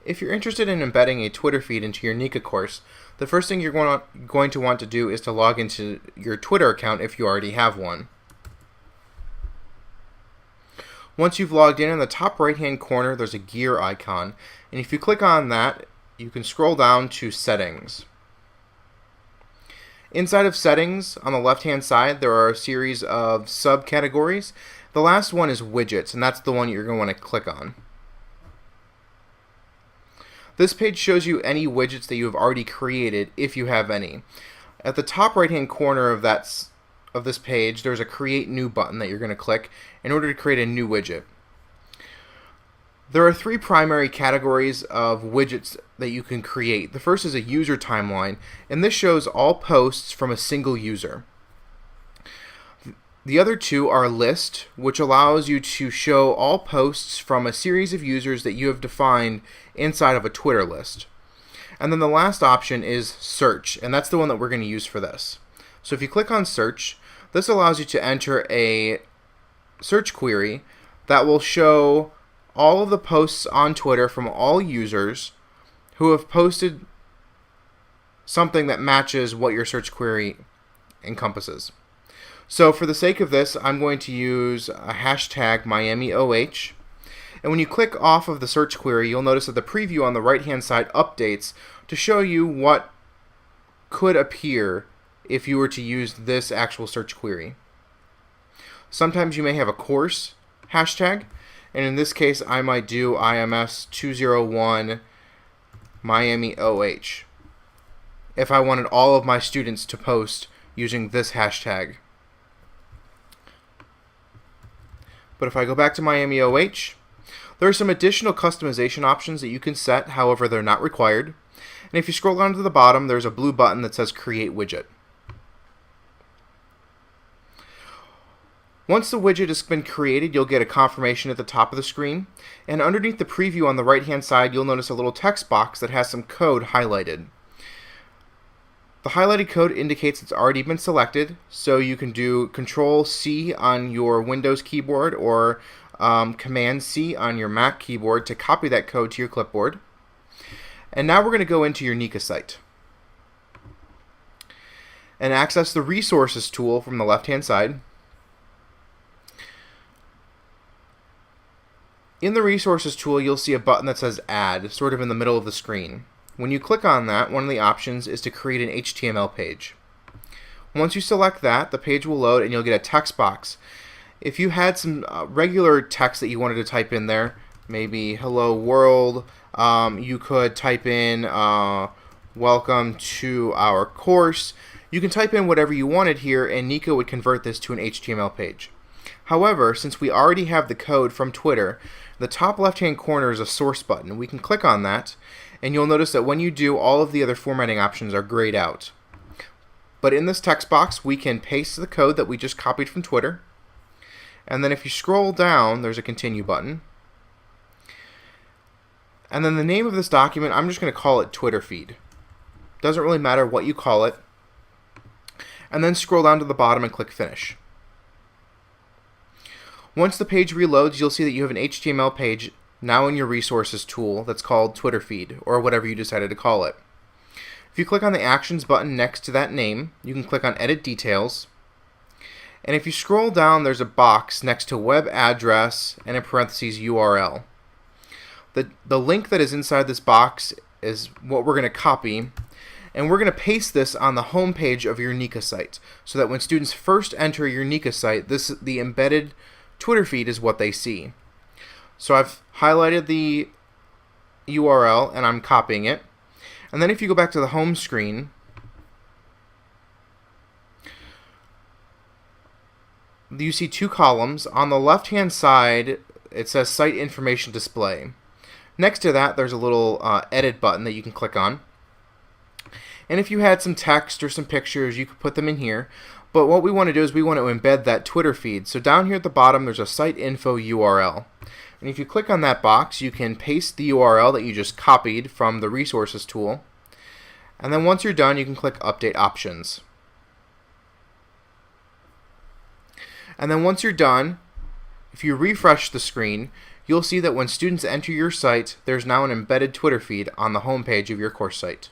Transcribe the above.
If you're interested in embedding a Twitter feed into your Niihka course, the first thing you're going to want to do is to log into your Twitter account if you already have one. Once you've logged in the top right hand corner there's a gear icon, and if you click on that you can scroll down to Settings. Inside of Settings on the left hand side there are a series of subcategories. The last one is Widgets, and that's the one you're going to want to click on. This page shows you any widgets that you have already created, if you have any. At the top right hand corner of this page there's a Create New button that you're going to click in order to create a new widget. There are three primary categories of widgets that you can create. The first is a user timeline, and this shows all posts from a single user. The other two are a list, which allows you to show all posts from a series of users that you have defined inside of a Twitter list. And then the last option is search, and that's the one that we're going to use for this. So if you click on search, this allows you to enter a search query that will show all of the posts on Twitter from all users who have posted something that matches what your search query encompasses. So for the sake of this, I'm going to use a hashtag MiamiOH. And when you click off of the search query, you'll notice that the preview on the right hand side updates to show you what could appear if you were to use this actual search query. Sometimes you may have a course hashtag, and in this case I might do IMS 201 MiamiOH if I wanted all of my students to post using this hashtag. But if I go back to MiamiOH, there are some additional customization options that you can set, however they're not required. And if you scroll down to the bottom, there's a blue button that says Create Widget. Once the widget has been created, you'll get a confirmation at the top of the screen, and underneath the preview on the right hand side you'll notice a little text box that has some code highlighted. The highlighted code indicates it's already been selected, so you can do Control-C on your Windows keyboard or Command-C on your Mac keyboard to copy that code to your clipboard. And now we're going to go into your Niihka site and access the Resources tool from the left-hand side. In the Resources tool, you'll see a button that says Add, sort of in the middle of the screen. When you click on that, one of the options is to create an HTML page. Once you select that, the page will load and you'll get a text box. If you had some regular text that you wanted to type in there, maybe hello world, you could type in welcome to our course. You can type in whatever you wanted here and Niihka would convert this to an HTML page. However, since we already have the code from Twitter, the top left hand corner is a source button. We can click on that and you'll notice that when you do, all of the other formatting options are grayed out. But in this text box we can paste the code that we just copied from Twitter, and then if you scroll down there's a continue button, and then the name of this document, I'm just going to call it Twitter feed. Doesn't really matter what you call it. And then scroll down to the bottom and click finish. Once the page reloads, you'll see that you have an HTML page now in your Resources tool that's called Twitter feed, or whatever you decided to call it. If you click on the Actions button next to that name, you can click on Edit Details, and if you scroll down there's a box next to web address and in parentheses URL. The link that is inside this box is what we're going to copy, and we're going to paste this on the home page of your Niihka site, so that when students first enter your Niihka site, the embedded Twitter feed is what they see. So I've highlighted the URL and I'm copying it. And then if you go back to the home screen, you see two columns. On the left hand side it says Site Information Display. Next to that there's a little edit button that you can click on. And if you had some text or some pictures, you could put them in here. But what we want to do is we want to embed that Twitter feed. So down here at the bottom there's a site info URL. And if you click on that box, you can paste the URL that you just copied from the Resources tool. And then once you're done, you can click Update Options. And then once you're done, if you refresh the screen, you'll see that when students enter your site, there's now an embedded Twitter feed on the homepage of your course site.